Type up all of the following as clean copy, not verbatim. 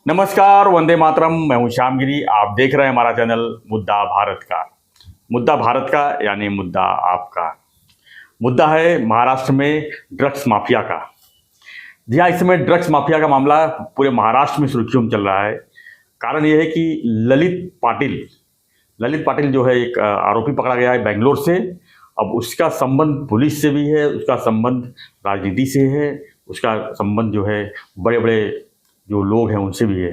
नमस्कार, वंदे मातरम। मैं हूं श्यामगिरी। आप देख रहे हैं हमारा चैनल मुद्दा भारत का। मुद्दा भारत का यानी मुद्दा आपका। मुद्दा है महाराष्ट्र में ड्रग्स माफिया का। जी हाँ, इस समय ड्रग्स माफिया का मामला पूरे महाराष्ट्र में सुर्खियों में चल रहा है। कारण यह है कि ललित पाटिल जो है एक आरोपी पकड़ा गया है बेंगलोर से। अब उसका संबंध पुलिस से भी है, उसका संबंध राजनीति से है, उसका संबंध जो है बड़े बड़े जो लोग हैं उनसे भी है।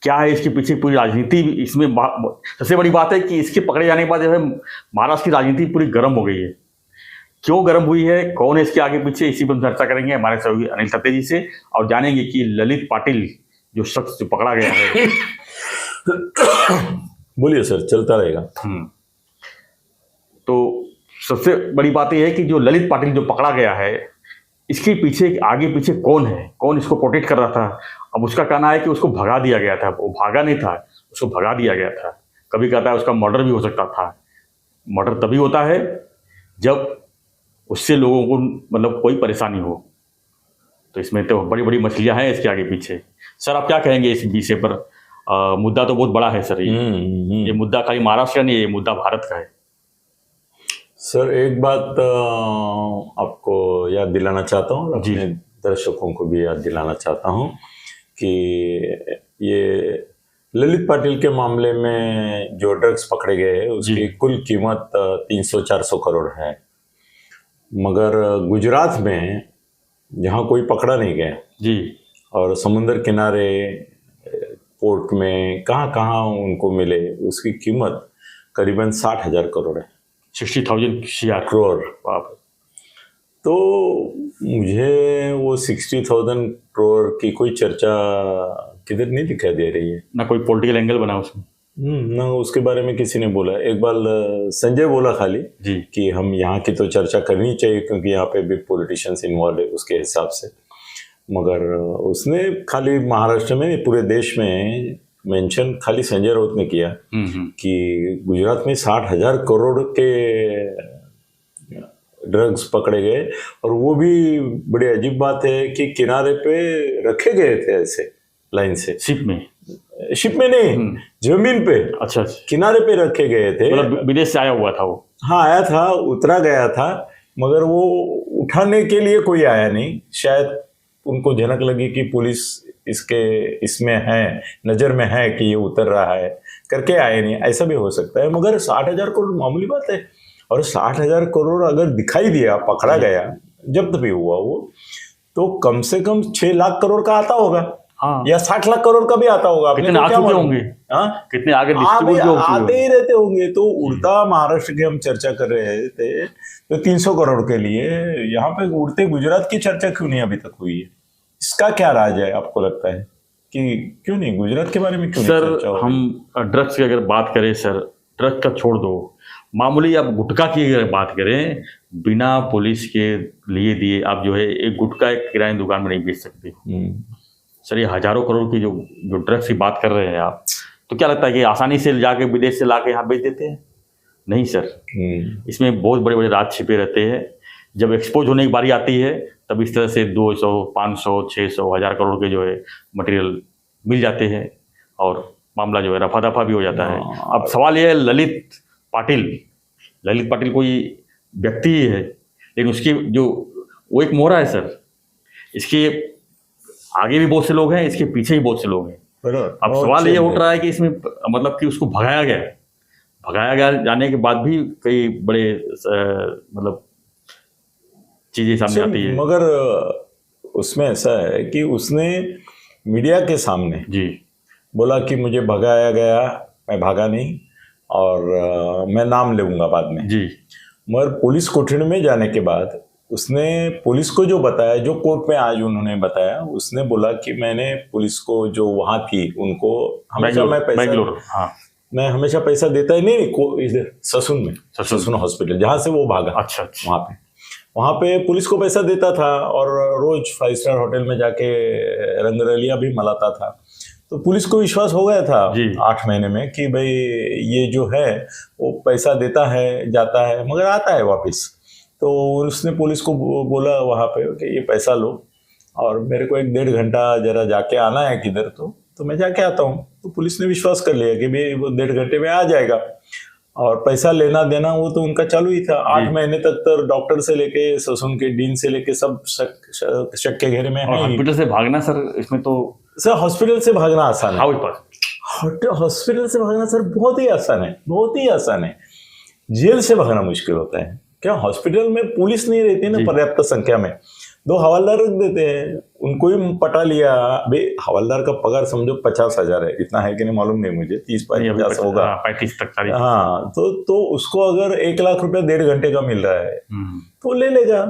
क्या है इसके पीछे पूरी राजनीति भी इसमें सबसे बड़ी बात है कि इसके पकड़े जाने के बाद जो है महाराष्ट्र की राजनीति पूरी गर्म हो गई है। क्यों गर्म हुई है, कौन है इसके आगे पीछे, इसी पर हम चर्चा करेंगे हमारे सहयोगी अनिल सत्ते जी से और जानेंगे कि ललित पाटिल जो शख्स जो पकड़ा गया है। बोलिए सर, चलता रहेगा। तो सबसे बड़ी बात यह है कि जो ललित पाटिल जो पकड़ा गया है, इसके पीछे आगे पीछे कौन है, कौन इसको प्रोटेक्ट कर रहा था। अब उसका कहना है कि उसको भगा दिया गया था। वो भागा नहीं था, उसको भगा दिया गया था। कभी कहता है उसका मर्डर भी हो सकता था। मर्डर तभी होता है जब उससे लोगों को मतलब कोई परेशानी हो। तो इसमें तो बड़ी बड़ी मछलियां हैं इसके आगे पीछे। सर, आप क्या कहेंगे इस विषय पर? मुद्दा तो बहुत बड़ा है सर। ये मुद्दा खाली महाराष्ट्र का नहीं है, ये मुद्दा भारत का है। सर, एक बात आपको याद दिलाना चाहता हूँ और अपने दर्शकों को भी याद दिलाना चाहता हूँ कि ये ललित पाटिल के मामले में जो ड्रग्स पकड़े गए उसकी कुल कीमत 300-400 करोड़ है। मगर गुजरात में जहाँ कोई पकड़ा नहीं गया जी, और समुंदर किनारे पोर्ट में कहाँ कहाँ उनको मिले, उसकी कीमत करीबन 60,000 करोड़ है। 60,000 करोड़। तो मुझे वो 60,000 करोड़ की कोई चर्चा किधर नहीं दिखाई दे रही है। ना कोई पॉलिटिकल एंगल बना उसमें, ना उसके बारे में किसी ने बोला। एक बार संजय बोला खाली जी कि हम यहाँ की तो चर्चा करनी चाहिए क्योंकि यहाँ पे भी पॉलिटिशियंस इन्वॉल्व है उसके हिसाब से। मगर उसने खाली महाराष्ट्र में पूरे देश में मेंशन खाली संजय राउत ने किया कि गुजरात में 60,000 करोड़ के ड्रग्स पकड़े गए। और वो भी बड़ी अजीब बात है कि किनारे पे रखे गए थे ऐसे लाइन से, शिप में नहीं, जमीन पे। अच्छा, किनारे पे रखे गए थे। मतलब विदेश से आया हुआ था वो? हाँ, आया था, उतरा गया था, मगर वो उठाने के लिए कोई आया नहीं। शायद उनको झलक लगी कि पुलिस इसमें है, नजर में है कि ये उतर रहा है, करके आए नहीं। ऐसा भी हो सकता है। मगर 60,000 करोड़ मामूली बात है। और 60,000 करोड़ अगर दिखाई दिया, पकड़ा गया, जब्त भी हुआ वो, तो कम से कम 6 लाख करोड़ का आता होगा। हाँ, या 60 लाख करोड़ का भी आता होगा। कितने आ चुके होंगे? हाँ, कितने आगे आते ही रहते होंगे। तो उड़ता महाराष्ट्र की हम चर्चा कर रहे थे तो 300 करोड़ के लिए यहाँ पे उड़ते गुजरात की चर्चा क्यों नहीं अभी तक हुई है? इसका क्या राज है आपको लगता है कि क्यों नहीं गुजरात के बारे में क्यों सर? नहीं चर्चा हो? हम ड्रग्स की अगर बात करें सर, ड्रग्स का छोड़ दो, मामूली आप गुटखा की अगर बात करें, बिना पुलिस के लिए दिए आप जो है एक गुटखा एक किराने दुकान में नहीं बेच सकते। सर, ये हजारों करोड़ की जो ड्रग्स की बात कर रहे हैं आप, तो क्या लगता है कि आसानी से जाके विदेश से लाके यहाँ बेच देते हैं? नहीं सर, इसमें बहुत बड़े बड़े राज छिपे रहते हैं। जब एक्सपोज होने की बारी आती है तब इस तरह से 200, 500, 600, 1000 करोड़ के जो है मटेरियल मिल जाते हैं और मामला जो है रफा दफा भी हो जाता है। अब सवाल यह है, ललित पाटिल कोई व्यक्ति ही है, लेकिन उसकी जो वो एक मोहरा है सर। इसके आगे भी बहुत से लोग हैं, इसके पीछे भी बहुत से लोग हैं। अब सवाल ये उठ रहा है कि इसमें मतलब कि उसको भगाया गया, जाने के बाद भी कई बड़े मतलब चीजें सामने आती है। मगर उसमें ऐसा है कि उसने मीडिया के सामने जी बोला कि मुझे भगाया गया, मैं भागा नहीं और मैं नाम लूंगा बाद में जी। मगर पुलिस कोठरी में जाने के बाद उसने पुलिस को जो बताया, जो कोर्ट में आज उन्होंने बताया, उसने बोला कि मैंने पुलिस को जो वहां थी उनको हमेशा मैं हमेशा पैसा देता ही नहीं। इधर ससुन हॉस्पिटल जहाँ से वो भागा, अच्छा, वहाँ पे पुलिस को पैसा देता था और रोज 5 स्टार होटल में जाके रंगरलियां भी मनाता था। तो पुलिस को विश्वास हो गया था 8 महीने में कि भाई ये जो है वो पैसा देता है, जाता है, मगर आता है वापस। तो उसने पुलिस को बोला वहाँ पे कि ये पैसा लो और मेरे को 1-1.5 घंटा जरा जाके आना है किधर। तो तो मैं जाके आता हूँ। तो पुलिस ने विश्वास कर लिया कि भाई वो 1.5 घंटे में आ जाएगा, और पैसा लेना देना वो तो उनका चालू ही था। 8 महीने तक तो डॉक्टर से लेके ससुन के डीन से लेके सब शक के घेरे में है। हॉस्पिटल से भागना सर, इसमें तो सर हॉस्पिटल से भागना आसान है। हाउ इट हॉस्पिटल से भागना सर बहुत ही आसान है, बहुत ही आसान है। जेल से भागना मुश्किल होता है। क्या हॉस्पिटल में पुलिस नहीं रहती ना पर्याप्त संख्या में, 2 हवलदार रख देते हैं, उनको ही पटा लिया। भाई हवलदार का पगार समझो 50,000 है, इतना है कि नहीं मालूम नहीं मुझे, 30-50 होगा, 35 तक। हाँ, तो उसको अगर 1 लाख रुपया 1.5 घंटे का मिल रहा है तो ले लेगा।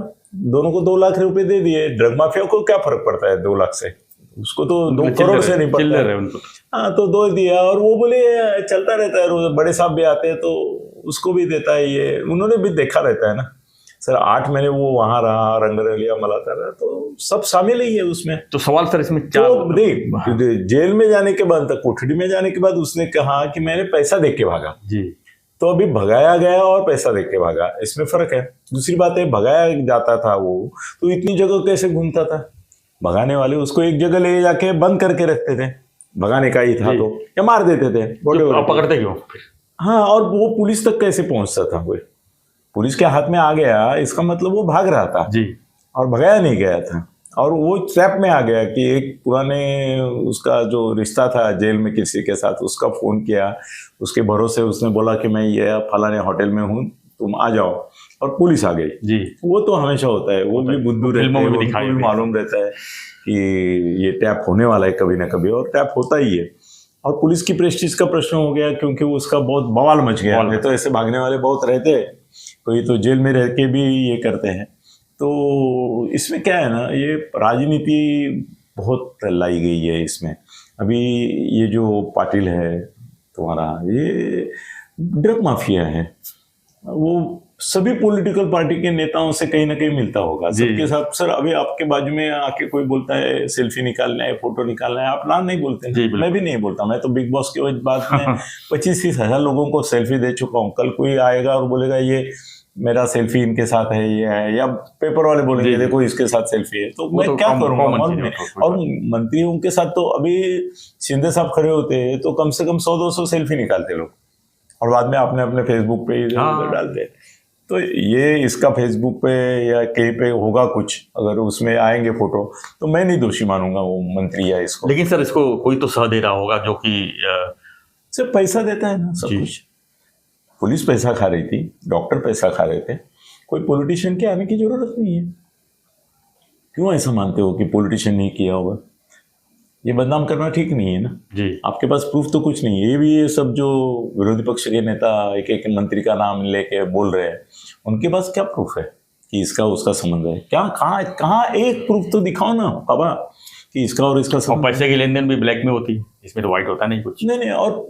दोनों को 2 लाख रुपए दे दिए। ड्रग माफिया को क्या फर्क पड़ता है 2 लाख से, उसको तो 2 करोड़ से नहीं पड़ता है। हाँ, तो 2 दिया, और वो बोले चलता रहता है रोज, बड़े साहब भी आते हैं तो उसको भी देता है। ये उन्होंने भी देखा रहता है ना सर। 8 महीने वो वहां रहा, रंगरलिया मलाता रहा, तो सब शामिल ही है उसमें। तो सवाल सर इसमें तो देख, जेल में जाने के बाद, कोठड़ी में जाने के बाद उसने कहा कि मैंने पैसा देख के भागा जी। तो अभी भगाया गया और पैसा देख के भागा, इसमें फर्क है। दूसरी बात है, भगाया जाता था वो तो इतनी जगह कैसे घूमता था? भगाने वाले उसको एक जगह ले जाके बंद करके रखते थे, भगाने का ही था तो, या मार देते थे। तो पकड़ते क्यों? हाँ, और वो पुलिस तक कैसे पहुंचता था? कोई पुलिस के हाथ में आ गया, इसका मतलब वो भाग रहा था जी, और भगाया नहीं गया था। और वो ट्रैप में आ गया कि एक पुराने उसका जो रिश्ता था जेल में किसी के साथ, उसका फोन किया, उसके भरोसे उसने बोला कि मैं ये फलाने होटल में हूँ, तुम आ जाओ, और पुलिस आ गई जी। वो तो हमेशा होता है, वो भी बुद्धू रहते हैं, उनको भी मालूम रहता है कि ये टैप होने वाला है कभी ना कभी, और टैप होता ही है। और पुलिस की प्रेस्टीज का प्रश्न हो गया, क्योंकि उसका बहुत बवाल मच गया। नहीं तो ऐसे भागने वाले बहुत रहते हैं, कोई तो जेल में रह के भी ये करते हैं। तो इसमें क्या है ना, ये राजनीति बहुत लाई गई है इसमें। अभी ये जो पाटिल है तुम्हारा, ये ड्रग माफिया है, वो सभी पॉलिटिकल पार्टी के नेताओं से कहीं ना कहीं मिलता होगा सबके साथ। सर अभी आपके बाजू में आके कोई बोलता है सेल्फी निकालना है, फोटो निकालना है, आप नाम नहीं बोलते हैं। मैं भी नहीं बोलता, मैं तो बिग बॉस के बाद में 25-30 हजार लोगों को सेल्फी दे चुका हूँ। कल कोई आएगा और बोलेगा ये मेरा सेल्फी इनके साथ है, ये है, या पेपर वाले बोलेंगे देखो इसके साथ सेल्फी है, तो मैं क्या करूंगा? और मंत्रियों के साथ तो अभी शिंदे साहब खड़े होते हैं तो कम से कम 100-200 सेल्फी निकालते लोग, और बाद में आपने अपने फेसबुक पे डालते। तो ये इसका फेसबुक पे या कहीं पे होगा कुछ, अगर उसमें आएंगे फोटो तो मैं नहीं दोषी मानूंगा वो मंत्री या इसको। लेकिन सर इसको कोई तो सह दे रहा होगा, जो कि सिर्फ पैसा देता है ना सब कुछ। पुलिस पैसा खा रही थी, डॉक्टर पैसा खा रहे थे, कोई पॉलिटिशियन के आने की जरूरत नहीं है। क्यों ऐसा मानते हो कि पॉलिटिशियन नहीं किया होगा? ये बदनाम करना ठीक नहीं है ना जी। आपके पास प्रूफ तो कुछ नहीं है। ये भी ये सब जो विरोधी पक्ष के नेता एक एक मंत्री का नाम लेके बोल रहे हैं, उनके पास क्या प्रूफ है कि इसका उसका संबंध है? क्या कहाँ एक प्रूफ तो दिखाओ ना बाबा कि इसका और इसका संबंध। पैसे की लेन देन भी ब्लैक में होती है, इसमें तो व्हाइट होता नहीं कुछ। नहीं, और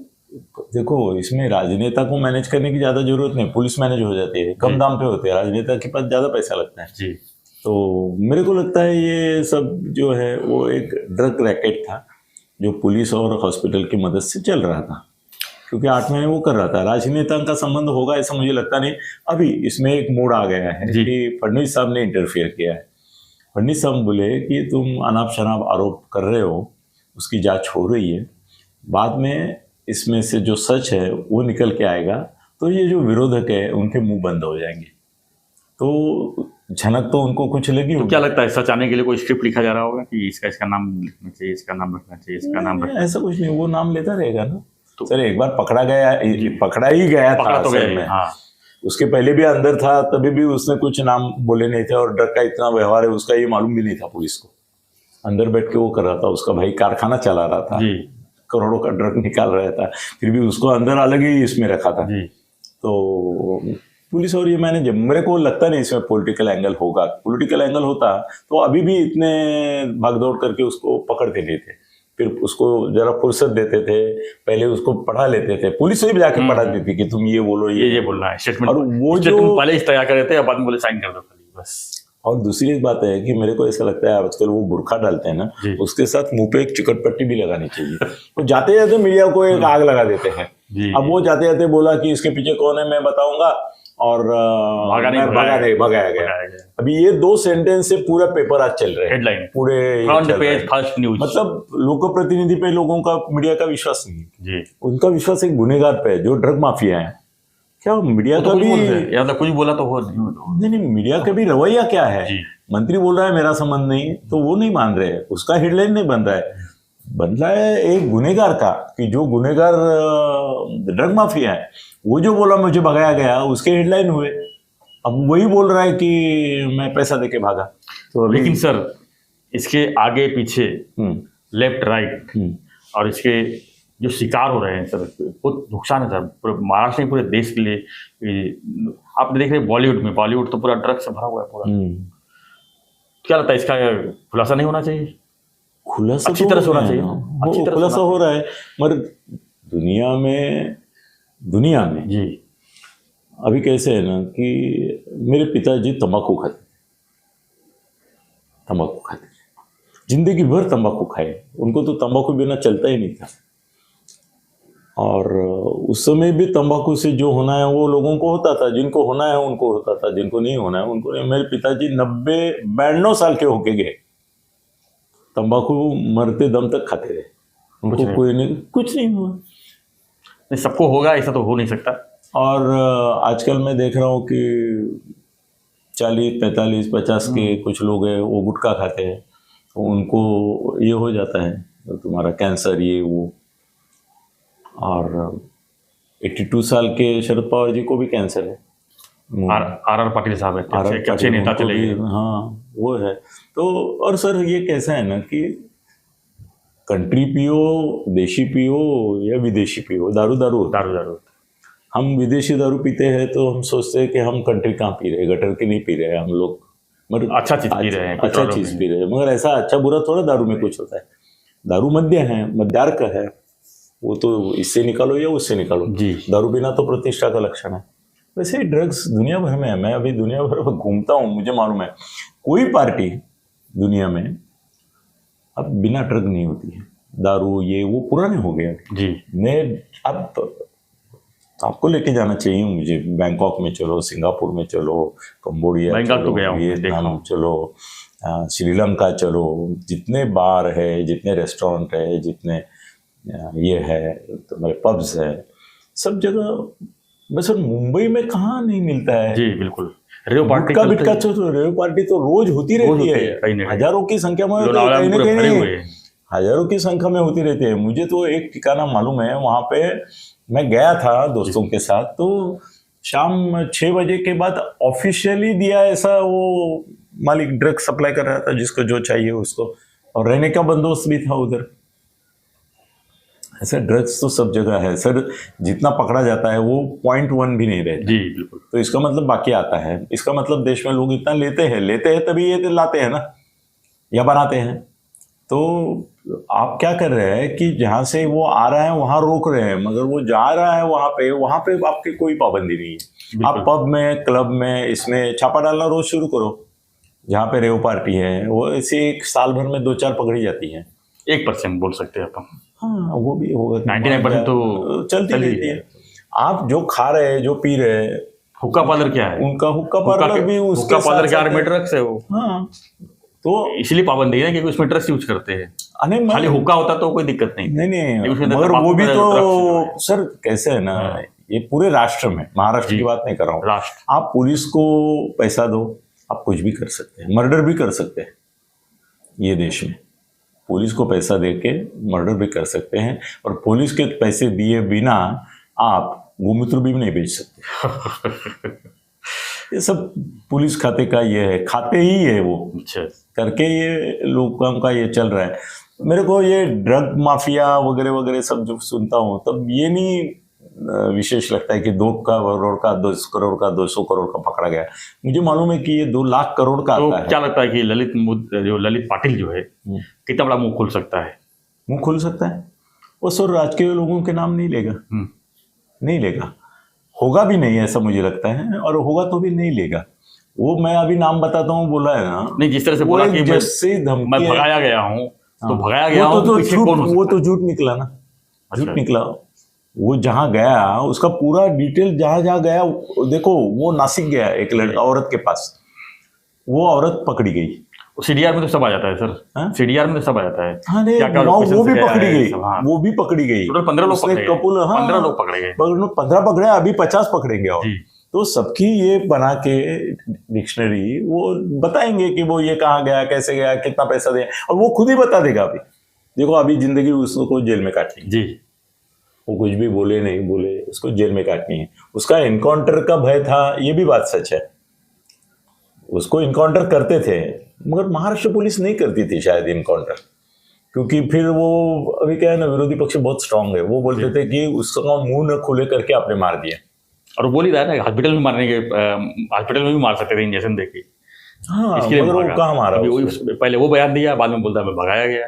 देखो इसमें राजनेता को मैनेज करने की ज्यादा जरूरत नहीं, पुलिस मैनेज हो जाती है, कम दाम पे होते हैं, राजनेता के पास ज्यादा पैसा लगता है जी। तो मेरे को लगता है ये सब जो है वो एक ड्रग रैकेट था जो पुलिस और हॉस्पिटल की मदद से चल रहा था, क्योंकि 8 महीने वो कर रहा था। राजनेता का संबंध होगा ऐसा मुझे लगता नहीं। अभी इसमें एक मोड़ आ गया है कि फडणवीस साहब ने इंटरफियर किया है। फडणवीस साहब बोले कि तुम अनाप शनाप आरोप कर रहे हो, उसकी जांच हो रही है, बाद में इसमें से जो सच है वो निकल के आएगा तो ये जो विरोधक है उनके मुंह बंद हो जाएंगे। तो झनक तो उनको कुछ लगी होगी। तो क्या लगता है सच आने के लिए कोई स्क्रिप्ट लिखा जा रहा होगा कि इसका नाम लिखना चाहिए, इसका नाम रखना चाहिए, इसका नाम रखना? ऐसा कुछ नहीं, वो नाम लेता रहेगा ना। तो सर एक बार पकड़ा ही गया था तो गया। हाँ। उसके पहले भी अंदर था, तभी भी उसने कुछ नाम बोले नहीं थे, और ड्रग का इतना व्यवहार है उसका ये मालूम भी नहीं था पुलिस को। अंदर बैठ के वो कर रहा था, उसका भाई कारखाना चला रहा था, करोड़ों का ड्रग निकाल रहा था, फिर भी उसको अंदर अलग ही इसमें रखा था। तो पुलिस और ये मैनेजर, मेरे को लगता नहीं इसमें पॉलिटिकल एंगल होगा। पॉलिटिकल एंगल होता तो अभी भी इतने भागदौड़ करके उसको पकड़ते नहीं थे, फिर उसको जरा फुर्सत देते थे, पहले उसको पढ़ा लेते थे, पुलिस भी जाके पढ़ाती थी कि तुम ये बोलो, ये बोलना है स्टेटमेंट, और वो जो पहले इस तैयार कर देते हैं, बाद में बोले साइन कर दो बस। और दूसरी बात है कि मेरे को ऐसा लगता है आजकल वो बुर्खा डालते हैं ना, उसके साथ मुंह पे एक चिकट पट्टी भी लगानी चाहिए। वो जाते जाते मीडिया को एक आग लगा देते हैं। अब वो जाते जाते बोला कि इसके पीछे कौन है मैं बताऊंगा, और भगाया गया। अभी ये 2 सेंटेंस से पूरा पेपर आज चल रहे हैं, हेडलाइन पूरे फ्रंट पेज फर्स्ट न्यूज। मतलब लोक प्रतिनिधि पे लोगों का, मीडिया का विश्वास नहीं जी, उनका विश्वास एक गुनेगार पे है जो ड्रग माफिया है। क्या मीडिया का भी या तो कुछ बोला तो हो नहीं, मीडिया का भी रवैया क्या है? मंत्री बोल रहा है मेरा संबंध नहीं, तो वो नहीं मान रहे, उसका हेडलाइन नहीं बन रहा है, बन रहा है एक गुनेगार का, कि जो गुनेगार ड्रग माफिया है वो जो बोला मुझे भगाया गया, उसके हेडलाइन हुए। अब वही बोल रहा है कि मैं पैसा देके भागा। तो लेकिन सर इसके आगे पीछे लेफ्ट राइट और इसके जो शिकार हो रहे हैं सर, बहुत नुकसान है सर, पूरे महाराष्ट्र में, पूरे देश के लिए। आप देख रहे हैं बॉलीवुड तो पूरा ड्रग से भरा हुआ है पूरा। क्या लगता है इसका खुलासा नहीं होना चाहिए? खुलासा अच्छी तरह से होना चाहिए, अच्छी तरह खुलासा हो रहा है, मगर दुनिया में जी अभी कैसे है ना कि मेरे पिताजी तंबाकू खाते, जिंदगी भर तंबाकू खाए, उनको तो तंबाकू बिना चलता ही नहीं था। और उस समय भी तंबाकू से जो होना है वो लोगों को होता था, जिनको होना है उनको होता था, जिनको नहीं होना है उनको नहीं। मेरे पिताजी 92 साल के होके गए, तंबाकू मरते दम तक खाते रहे, उनको कुछ नहीं हुआ। नहीं, सबको होगा ऐसा तो हो नहीं सकता। और आजकल मैं देख रहा हूँ कि 40, 45, 50 के कुछ लोग हैं, वो गुटखा खाते हैं, तो उनको ये हो जाता है, तो तुम्हारा कैंसर ये वो। और 82 साल के शरद पवार जी को भी कैंसर है। आर पाटिल साहब है, अच्छे नेता चले गए। हाँ वो है। तो और सर ये कैसा है ना कि कंट्री पियो, देशी पियो या विदेशी पियो, दारू। हम विदेशी दारू पीते हैं तो हम सोचते हैं कि हम कंट्री कहाँ पी रहे हैं, गटर की नहीं पी रहे हैं हम लोग, मगर अच्छा चीज पी रहे हैं, अच्छा चीज पी रहे हैं। मगर ऐसा अच्छा बुरा थोड़ा दारू में कुछ होता है। दारू मध्य है, मध्यार्क है, वो तो इससे निकालो या उससे निकालो। दारू पीना तो प्रतिष्ठा का लक्षण है। वैसे ही ड्रग्स दुनिया भर में है। मैं अभी दुनिया भर में घूमता हूँ, मुझे मालूम है कोई पार्टी दुनिया में अब बिना ड्रग नहीं होती है। दारू ये वो पुराने हो गए जी। मैं अब आपको लेके जाना चाहिए मुझे, बैंकॉक में चलो, सिंगापुर में चलो, कंबोडिया चलो, वियतनाम चलो, श्रीलंका चलो, जितने बार है, जितने रेस्टोरेंट है, जितने ये है, तो मेरे पब्स है, सब जगह। बस मुंबई में कहाँ नहीं मिलता है। जी बिल्कुल। रेव पार्टी रेव पार्टी तो रोज होती रहती है, हजारों की संख्या में, हजारों की संख्या में होती रहती है। मुझे तो एक ठिकाना मालूम है, वहाँ पे मैं गया था दोस्तों के साथ, तो शाम 6 बजे के बाद ऑफिशियली दिया ऐसा, वो मालिक ड्रग सप्लाई कर रहा था जिसको जो चाहिए उसको, और रहने का बंदोबस्त भी था उधर। ऐसा ड्रग्स तो सब जगह है सर, जितना पकड़ा जाता है वो 0.1 भी नहीं रहता। जी बिल्कुल। तो इसका मतलब बाकी आता है, इसका मतलब देश में लोग इतना लेते हैं तभी ये लाते हैं ना, या बनाते हैं। तो आप क्या कर रहे हैं कि जहाँ से वो आ रहा है वहाँ रोक रहे हैं, मगर वो जा रहा है वहाँ पे आपकी कोई पाबंदी नहीं है। आप पब में, क्लब में, इसमें छापा डालना रोज शुरू करो। जहाँ पे रेव पार्टी है वो ऐसे एक साल भर में 2-4 पकड़ी जाती है। 1% बोल सकते हैं अपन। हाँ वो भी होगा, 99% तो चलती रहती है। आप जो खा रहे हैं, जो पी रहे हैं, हुक्का पार्लर क्या है, उनका हुक्का पार्लर भी उसके हुक्का पार्लर के आर में ड्रग्स है वो। हाँ तो इसलिए पाबंदी है कि उसमें ड्रग्स यूज करते हैं। खाली हुक्का होता तो कोई दिक्कत नहीं। नहीं, मगर वो भी तो सर कैसे है ना, ये पूरे राष्ट्र में, महाराष्ट्र की बात नहीं कर रहा हूँ, आप पुलिस को पैसा दो, आप कुछ भी कर सकते हैं, मर्डर भी कर सकते हैं। ये देश में पुलिस को पैसा देके मर्डर भी कर सकते हैं, और पुलिस के पैसे दिए बिना आप गोमूत्र भी नहीं बेच सकते। ये सब पुलिस खाते का ये है, खाते ही है वो करके, ये लोगों का ये चल रहा है। मेरे को ये ड्रग माफिया वगैरह वगैरह सब जो सुनता हूँ, तब ये नहीं विशेष लगता है कि 2 करोड़ का 200 करोड़ का 200 करोड़ का पकड़ा गया। मुझे मालूम है कि ये 2 लाख करोड़ का आता है। क्या लगता है कि ललित पाटिल जो है कितना बड़ा मुंह खोल सकता है? मुंह खोल सकता है वो सर, राजकीय लोगों के नाम नहीं लेगा, नहीं लेगा, होगा भी नहीं ऐसा मुझे लगता है, और होगा तो भी नहीं लेगा वो। मैं अभी नाम बताता हूँ, बोला है ना, नहीं जिस तरह से बोला कि मैं भगाया गया हूँ, तो भगाया गया हूँ, वो तो झूठ निकला ना, झूठ निकला। वो जहाँ गया उसका पूरा डिटेल, जहाँ जहाँ गया देखो, वो नासिक गया एक लड़का औरत के पास, वो औरत पकड़ी गई। सीडीआर में तो सब आ जाता है सर। हाँ? सीडीआर में तो सब आ जाता है। हाँ नहीं, क्या क्या वो location भी से गया पकड़ी है, गई, सब, हाँ। वो भी पकड़ी गई। टोटल 15 लोग उसने पकड़े गए। कपूर, हाँ 15 लोग पकड़े गए। 15 पकड़े, अभी 50 पकड़ेंगे और। जी। तो सबकी ये बना के डिक्शनरी वो बताएंगे कि वो ये कहाँ गया, कैसे गया, कितना पैसा दिया, और वो खुद ही बता देगा। अभी देखो, अभी जिंदगी उसको जेल में काटनी है। जी। वो कुछ भी बोले नहीं बोले, उसको जेल में काटनी है। उसका इनकाउंटर का भय था, ये भी बात सच है। उसको इनकाउंटर करते थे, मगर महाराष्ट्र पुलिस नहीं करती थी शायद इनकाउंटर, क्योंकि फिर वो अभी क्या है ना, विरोधी पक्ष बहुत स्ट्रांग है। वो बोलते थे कि उसका मुंह न खुले करके आपने मार दिया। और वो बोल ही रहा है ना, हॉस्पिटल में मारने के, हॉस्पिटल में भी मार सकते थे इंजेक्शन देके। हाँ, इसके लिए मगर वो भागा। कहाँ मारा अभी उसको? वही पहले वो बयान दिया, बाद में बोलता मैं भगाया गया।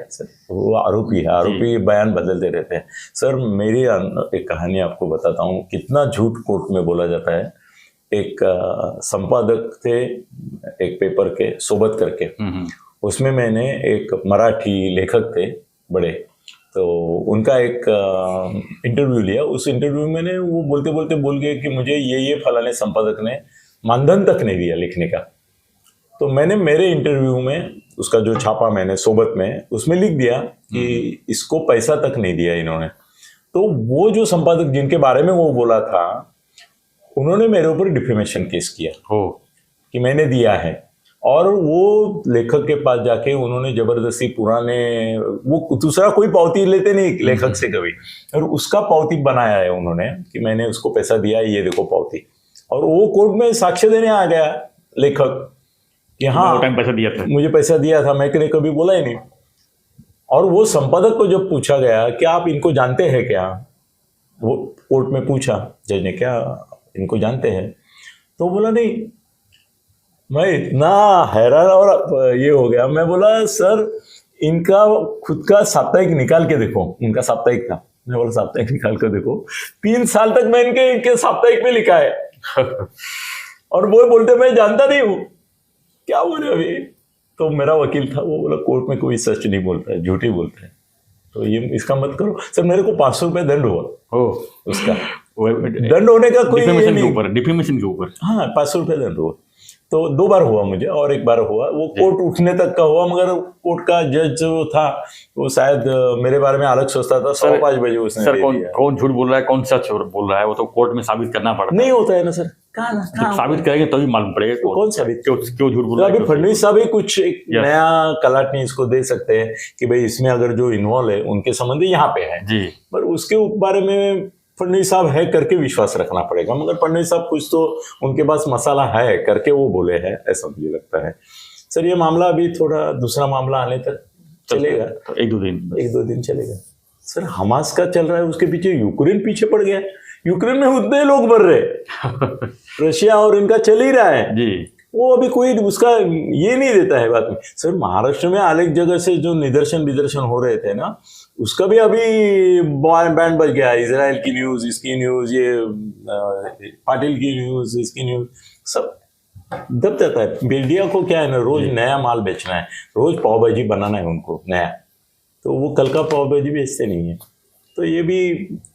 वो आरोपी है, आरोपी बयान बदलते रहते हैं। सर मेरी एक कहानी आपको बताता हूँ, कितना झूठ कोर्ट में बोला जाता है। एक संपादक थे एक पेपर के, सोबत करके, उसमें मैंने एक मराठी लेखक थे बड़े, तो उनका एक इंटरव्यू लिया। उस इंटरव्यू में मैंने वो बोलते बोलते बोल गए कि मुझे ये फलाने संपादक ने मानधन तक नहीं दिया लिखने का। तो मैंने मेरे इंटरव्यू में उसका जो छापा मैंने सोबत में, उसमें लिख दिया कि इसको पैसा तक नहीं दिया इन्होंने। तो वो जो संपादक जिनके बारे में वो बोला था, उन्होंने मेरे ऊपर डिफेमेशन केस किया कि मैंने दिया है। और वो लेखक के पास जाके उन्होंने जबरदस्ती पुराने, वो दूसरा कोई पावती लेते नहीं लेखक से कभी, और उसका पावती बनाया है उन्होंने कि मैंने उसको पैसा दिया है, ये देखो पावती। और वो कोर्ट में साक्ष्य देने आ गया लेखक कि हाँ टाइम पैसा दिया था, मुझे पैसा दिया था, मैंने कभी बोला ही नहीं। और वो संपादक को जब पूछा गया कि आप इनको जानते हैं क्या, वो कोर्ट में पूछा जज ने, क्या इनको जानते हैं? तो बोला नहीं। मैं इतना हैरान और ये हो गया। मैं बोला सर इनका खुद का साप्ताहिक निकाल के देखो। उनका साप्ताहिक था। मैं बोला साप्ताहिक निकाल कर देखो, 3 साल तक मैं इनके साप्ताहिक में लिखा है और वो बोलते मैं जानता नहीं हूँ, क्या बोले अभी? तो मेरा वकील था, वो बोला कोर्ट में कोई सच नहीं बोलता है, झूठ ही बोलता है, तो ये इसका मत करो। सर मेरे को 500 रुपये दंड हुआ उसका। दंड होने का कोई डिफेमेशन के ऊपर हाँ 500 रुपये दंड हुआ। तो 2 बार हुआ मुझे, और एक बार हुआ वो कोर्ट उठने तक का हुआ। मगर कोर्ट का जज जो था वो शायद मेरे बारे में अलग सोचता था। 5:15 बजे उसने सर कौन झूठ बोल रहा है, कौन सच बोल रहा है, वो तो कोर्ट में साबित करना पड़ता है। नहीं होता है ना सर, कहाँ साबित करेंगे तभी मालूम पड़ेगा कौन साबित, क्यों झूठ बोल रहा है। अभी फडणवीस साहब ही कुछ एक नया कलाटनी इसको दे सकते हैं कि भाई इसमें अगर जो इन्वॉल्व है उनके संबंधी यहाँ पे है जी, पर उसके बारे में फडणवीस साहब है करके विश्वास रखना पड़ेगा। मगर फडणवीस साहब कुछ तो उनके पास मसाला है करके वो बोले हैं, ऐसा मुझे लगता है। सर ये मामला अभी थोड़ा दूसरा मामला आने तक चलेगा, तो 1-2 दिन चलेगा। सर हमास का चल रहा है, उसके पीछे यूक्रेन पीछे पड़ गया। यूक्रेन में उतने लोग मर रहे रशिया और इनका चल ही रहा है जी। वो अभी कोई उसका ये नहीं देता है बात में। सर महाराष्ट्र में अलग जगह से जो निदर्शन हो रहे थे ना, उसका भी अभी बैंड बज गया। इजराइल की न्यूज, इसकी न्यूज, ये पाटिल की न्यूज, इसकी न्यूज, सब दब जाता है। मीडिया को क्या है ना, रोज नया माल बेचना है, रोज पाव भाजी बनाना है उनको नया, तो वो कल का पाव भाजी बेचते नहीं है। तो ये भी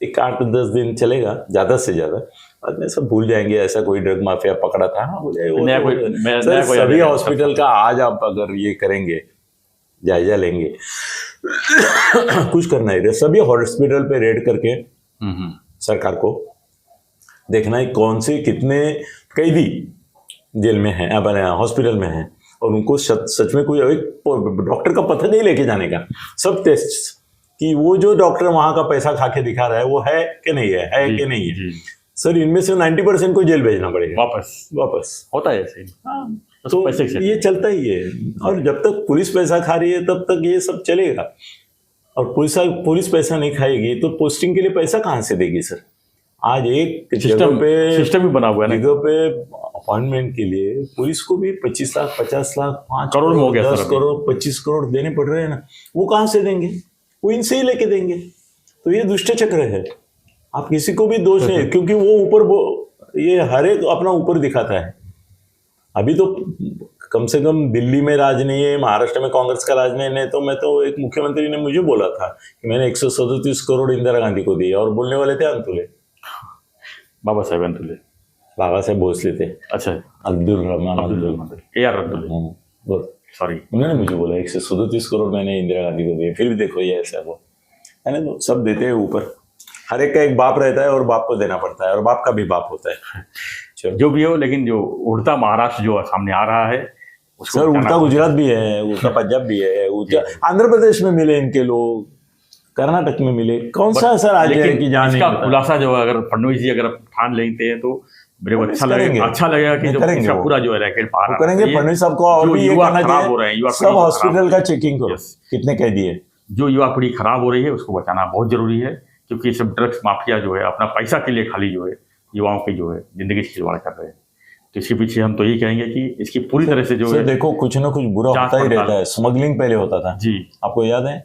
एक 8-10 दिन चलेगा ज़्यादा से ज़्यादा, बाद में सब भूल जाएंगे ऐसा कोई ड्रग माफिया पकड़ा था। हाँ बोले सर सभी हॉस्पिटल का आज आप अगर ये करेंगे, जायजा लेंगे कुछ करना है, सभी हॉस्पिटल पे रेड करके सरकार को देखना है कौन से कितने कैदी जेल में हैं, अपने हॉस्पिटल में हैं, और उनको सच में कोई डॉक्टर का पता नहीं लेके जाने का, सब टेस्ट कि वो जो डॉक्टर वहां का पैसा खा के दिखा रहा है वो है कि नहीं है कि नहीं है। सर इनमें से 90% को जेल भेजना पड़ेगा, वापस होता है ऐसे। हाँ, तो ये चलता ही है। और जब तक पुलिस पैसा खा रही है तब तक ये सब चलेगा, और पुलिस पैसा नहीं खाएगी तो पोस्टिंग के लिए पैसा कहाँ से देगी सर? आज एक जगह पे सिस्टम भी बना हुआ है, जगह पे अपॉइंटमेंट के लिए पुलिस को भी 25 लाख, 50 लाख, 5 करोड़ हो गया, 10 करोड़, 25 करोड़ देने पड़ रहे हैं ना। वो कहाँ से देंगे? वो इनसे ही लेके देंगे। तो ये दुष्ट चक्र है। आप किसी को भी दोष नहीं, क्योंकि वो ऊपर ये हर एक अपना ऊपर दिखाता है। अभी तो कम से कम दिल्ली में राज नहीं है, महाराष्ट्र में कांग्रेस का राज नहीं है। तो मैं तो एक मुख्यमंत्री ने मुझे बोला था कि मैंने 137 करोड़ इंदिरा गांधी को दिए, और बोलने वाले थे अंतुले, बाबा साहेब अंतुले, बाबा साहेब भोसले थे। अच्छा, अब्दुल रहमान AR अंतुले, सॉरी, उन्होंने मुझे बोला 137 करोड़ मैंने इंदिरा गांधी को दिए। फिर भी देखो ये ऐसा वो है ना, तो सब देते हैं ऊपर। हर एक का एक बाप रहता है और बाप को देना पड़ता है, और बाप का भी बाप होता है। जो भी हो, लेकिन जो उड़ता महाराष्ट्र जो सामने आ रहा है, सर उड़ता गुजरात भी है, उड़ता पंजाब भी है, उड़ता आंध्र प्रदेश में मिले इनके लोग, कर्नाटक में मिले, कौन सा ऐसा राज्य है कि जहाँ नहीं इसका खुलासा जो है, अगर फडणवीस जी अगर ठान लेते हैं तो मेरे को अच्छा लगेगा कि जो इसका पूरा जो है रैकेट बाहर करेंगे फडणवीस साहब को। और भी ये करना चाहिए, सब हॉस्पिटल का चेकिंग करो, कितने कैदी है। जो युवा पीढ़ी खराब हो रही है उसको बचाना बहुत जरूरी है, क्योंकि सब ड्रग्स माफिया जो है अपना पैसा के लिए खाली जो है युवाओं की जो है जिंदगी से खिलवाड़ कर रहे हैं। तो इसके पीछे हम तो यही कहेंगे कि इसकी पूरी तरह से जो है, देखो कुछ ना कुछ बुरा होता ही रहता है। स्मगलिंग पहले होता था जी, आपको याद है?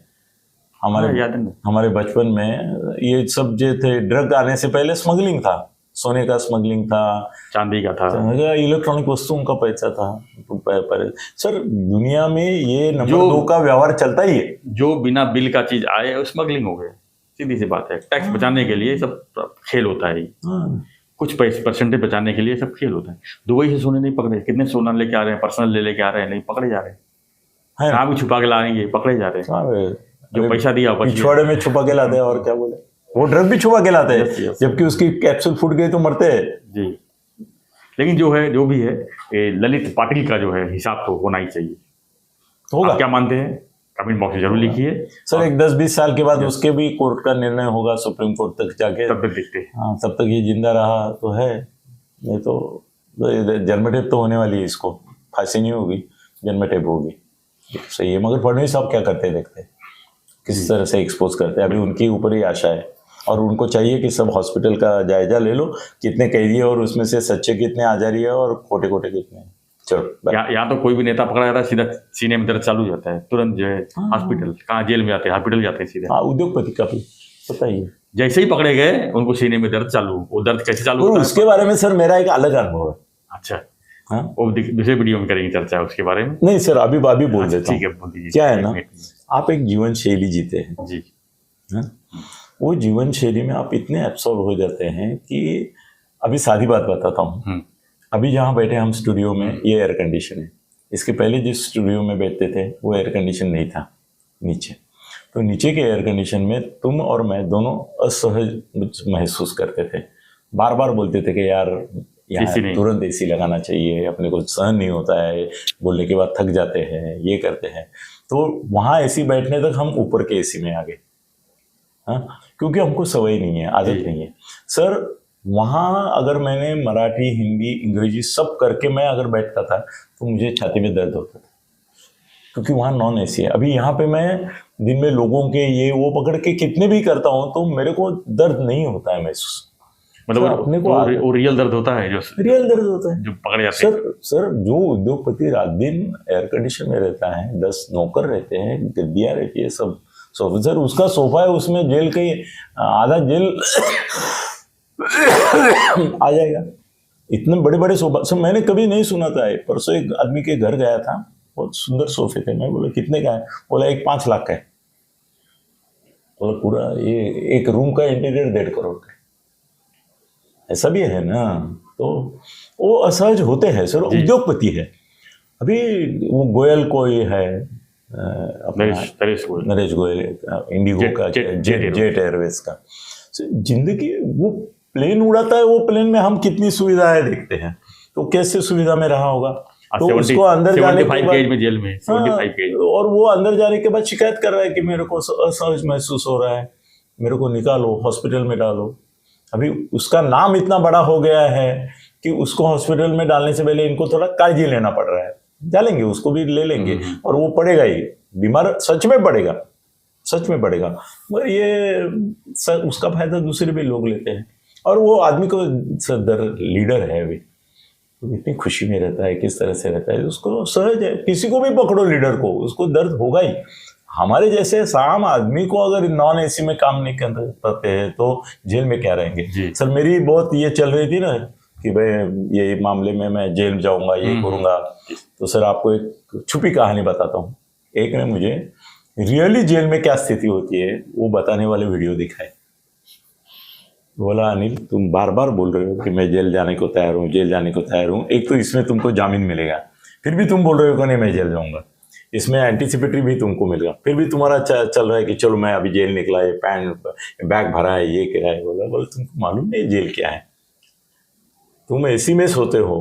हमारे बचपन में ये सब जो थे, ड्रग आने से पहले स्मगलिंग था, सोने का स्मगलिंग था, चांदी का था, इलेक्ट्रॉनिक वस्तुओं का पैसा था। सर दुनिया में ये नंबर 2 का व्यवहार चलता ही है। जो बिना बिल का चीज आए स्मगलिंग हो गए, सीधी सी बात है। टैक्स बचाने के लिए सब खेल होता है, कुछ पैसे परसेंटेज बचाने के लिए सब खेल होता है। दुबई से सोने नहीं पकड़े, कितने सोना लेके आ रहे हैं, पर्सनल लेके आ रहे हैं, नहीं पकड़े जा रहे हैं। कहाँ भी छुपा के लाएंगे, पकड़े जा रहे हैं। जो पैसा दिया पिछवाड़े में छुपा के लाते हैं, और क्या बोले, वो ड्रग भी छुपा के लाते हैं, जबकि उसकी कैप्सूल फूट गई तो मरते हैं जी। लेकिन जो है, जो भी है, ललित पाटिल का जो है हिसाब तो होना ही चाहिए। होगा, क्या मानते हैं? कमेंट बॉक्स में जरूर लिखिए सर। एक 10-20 साल के बाद उसके भी कोर्ट का निर्णय होगा, सुप्रीम कोर्ट तक जाके, तब तक देखते हैं। हाँ, तब तक ये जिंदा रहा तो है, नहीं तो जन्मठेप तो होने वाली है, इसको फांसी नहीं होगी, जन्मठेप होगी। सही है, मगर फडणवीस साहब क्या करते हैं, देखते हैं किस तरह से एक्सपोज करते हैं। अभी उनके ऊपर ही आशा है, और उनको चाहिए कि सब हॉस्पिटल का जायजा ले लो, कितने कैदी है और उसमें से सच्चे कितने आजारी है और खोटे खोटे कितने। चलो, यहाँ तो कोई भी नेता पकड़ा जाता है, सीधा सीने में दर्द चालू हो जाता है, तुरंत जो है हॉस्पिटल, कहाँ जेल में जाते हैं, हॉस्पिटल जाते हैं सीधे। हाँ, उद्योगपति का भी पता ही है, जैसे ही पकड़े गए उनको सीने में दर्द चालू। वो दर्द कैसे चालू होता है उसके बारे में सर मेरा एक अलग अनुभव है। अच्छा, हाँ, वो दूसरे वीडियो में करेंगे चर्चा उसके बारे में। नहीं सर, अभी बोल देता हूँ। ठीक है, बोल दीजिए। क्या है ना, आप एक जीवन शैली जीते हैं जी, वो जीवन शैली में आप इतने एब्सॉर्ब हो जाते हैं कि, अभी सादी बात बताता हूँ, अभी जहाँ बैठे हम स्टूडियो में, ये एयर कंडीशन है। इसके पहले जिस स्टूडियो में बैठते थे वो एयर कंडीशन नहीं था नीचे, तो नीचे के एयर कंडीशन में तुम और मैं दोनों असहज महसूस करते थे। बार बार बोलते थे कि यार यहाँ तुरंत एसी लगाना चाहिए, अपने को सहन नहीं होता है, बोलने के बाद थक जाते हैं, ये करते हैं। तो वहाँ एसी बैठने तक हम ऊपर के एसी में आ गए, हाँ, क्योंकि हमको सवय नहीं है, आदत नहीं है। सर वहाँ अगर मैंने मराठी, हिंदी, अंग्रेजी सब करके मैं अगर बैठता था तो मुझे छाती में दर्द होता था, क्योंकि वहाँ नॉन एसी है। अभी यहाँ पे मैं दिन में लोगों के ये वो पकड़ के कितने भी करता हूँ तो मेरे को दर्द नहीं होता है महसूस। मतलब अपने को वो रियल दर्द होता है, जो रियल दर्द होता है, जो पकड़े जाते हैं। सर जो उद्योगपति रात दिन एयर कंडीशन में रहता है, 10 नौकर रहते हैं, गद्दियाँ रहती है, सब सर उसका सोफा है, उसमें जेल के आधा जेल आ जाएगा। इतने बड़े बड़े सोफा सर मैंने कभी नहीं सुना था। परसों एक आदमी के घर गया था, बहुत सुंदर सोफे थे। मैं बोला कितने का है? बोला 5 लाख का है। बोला पूरा ये एक रूम का इंटीरियर 1.5 करोड़ का। ऐसा भी है ना, तो वो असहज होते हैं सर, उद्योगपति है। अभी वो गोयल कोई है, नरेश गोयल, इंडिगो का, जेट एयरवेज का। जिंदगी वो प्लेन उड़ाता है, वो प्लेन में हम कितनी सुविधाएं देखते हैं, तो कैसे सुविधा में रहा होगा। तो उसको अंदर जाने के बाद में जेल में 75 और वो अंदर जाने के बाद शिकायत कर रहा है कि मेरे को असहज महसूस हो रहा है, मेरे को निकालो, हॉस्पिटल में डालो। अभी उसका नाम इतना बड़ा हो गया है कि उसको हॉस्पिटल में डालने से पहले इनको थोड़ा काळजी लेना पड़ रहा है। डालेंगे, उसको भी ले लेंगे और वो पड़ेगा ही, बीमार सच में पड़ेगा, सच में पड़ेगा। मगर ये उसका फायदा दूसरे भी लोग लेते हैं। और वो आदमी को लीडर है, अभी तो इतनी खुशी में रहता है, किस तरह से रहता है, उसको सहज है। किसी को भी पकड़ो लीडर को, उसको दर्द होगा ही। हमारे जैसे आम आदमी को अगर नॉन एसी में काम नहीं कर पाते हैं तो जेल में क्या रहेंगे। सर मेरी बहुत ये चल रही थी ना कि भाई ये मामले में मैं जेल जाऊंगा, ये करूंगा। तो सर आपको एक छुपी कहानी बताता हूँ। एक ने मुझे रियली जेल में क्या स्थिति होती है वो बताने वाले वीडियो दिखाए। बोला अनिल तुम बार बार बोल रहे हो कि मैं जेल जाने को तैयार हूँ, जेल जाने को तैयार हूँ, एक तो इसमें तुमको जामीन मिलेगा, फिर भी तुम बोल रहे हो कि नहीं मैं जेल जाऊंगा, इसमें एंटीसिपेटरी भी तुमको मिलेगा, फिर भी तुम्हारा चल रहा है कि चलो मैं अभी जेल निकला है, बैग भरा है, ये क्या है। बोला तुमको मालूम नहीं जेल क्या है? तुम एसी में सोते हो,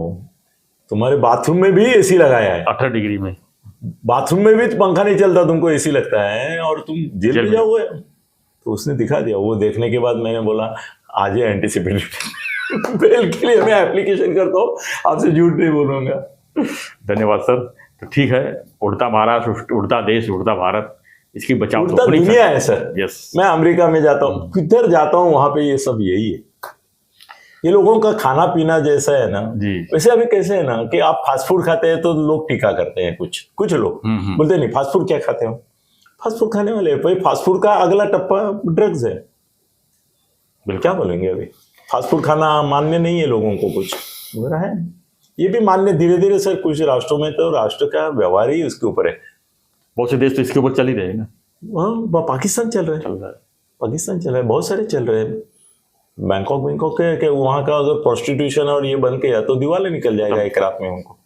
तुम्हारे बाथरूम में भी एसी लगाया है, 18 डिग्री में बाथरूम में भी पंखा नहीं चलता, तुमको एसी लगता है, और तुम जेल में जाओगे। तो उसने दिखा दिया। वो देखने के बाद मैंने बोला आज ही एंटीसिपेटरी बेल के लिए मैं एप्लीकेशन करता हूँ, आपसे झूठ नहीं बोलूंगा। धन्यवाद सर। तो ठीक है, उड़ता महाराष्ट्र, उड़ता देश, उड़ता भारत, इसकी बचाव उड़ता दुनिया है सर। यस, मैं अमेरिका में जाता हूँ, किधर जाता हूँ वहां पे ये सब यही है। ये लोगों का खाना पीना जैसा है ना जी, वैसे अभी कैसे है ना कि आप फास्ट फूड खाते हैं तो लोग टीका करते हैं, कुछ लोग बोलते नहीं फास्ट फूड क्या खाते हो, फास्ट फूड खाने वाले। भाई फास्ट फूड का अगला टप्पा ड्रग्स है। क्या बोलेंगे अभी? फास्ट फूड खाना मान्य नहीं है लोगों को, कुछ वगैरह है। ये भी मान्य धीरे धीरे सर कुछ राष्ट्रों में, तो राष्ट्र का व्यवहार ही उसके ऊपर है। बहुत से देश तो इसके ऊपर चल ही रहे हैं ना। हाँ, पाकिस्तान चल रहा है, पाकिस्तान चल रहा है, बहुत सारे चल रहे हैं। बैंकॉक के वहाँ का अगर प्रोस्टिट्यूशन और ये बंद किया तो दिवाले निकल जाएगा एक रात में उनको।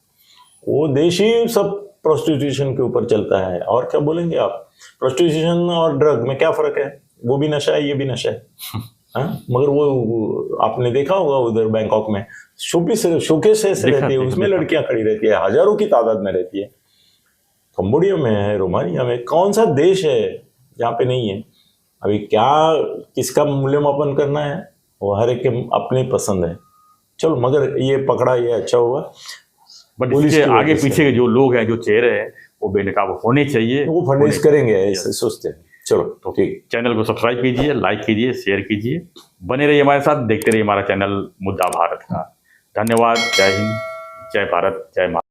वो देश ही सब प्रोस्टिट्यूशन के ऊपर चलता है। और क्या बोलेंगे आप? प्रोस्टिट्यूशन और ड्रग में क्या फर्क है? वो भी नशा है, ये भी नशा है। हाँ, मगर वो आपने देखा होगा उधर बैंकॉक में शोकेस रहती है, उसमें लड़कियां खड़ी रहती है, हजारों की तादाद में रहती है। कंबोडिया में है, रोमानिया में, कौन सा देश है जहाँ पे नहीं है? अभी क्या किसका मूल्यमापन करना है वो हर एक के अपनी पसंद है। चलो, मगर ये पकड़ा, ये अच्छा हुआ। बट इसके आगे पीछे के जो लोग हैं, जो चेहरे हैं, वो बेनकाब होने चाहिए। वो फंडिश करेंगे ऐसे सोचते हैं। चलो तो ठीक, चैनल को सब्सक्राइब कीजिए, लाइक कीजिए, शेयर कीजिए, बने रहिए हमारे साथ, देखते रहिए हमारा चैनल मुद्दा भारत का। धन्यवाद। जय हिंद, जय भारत, जय माता।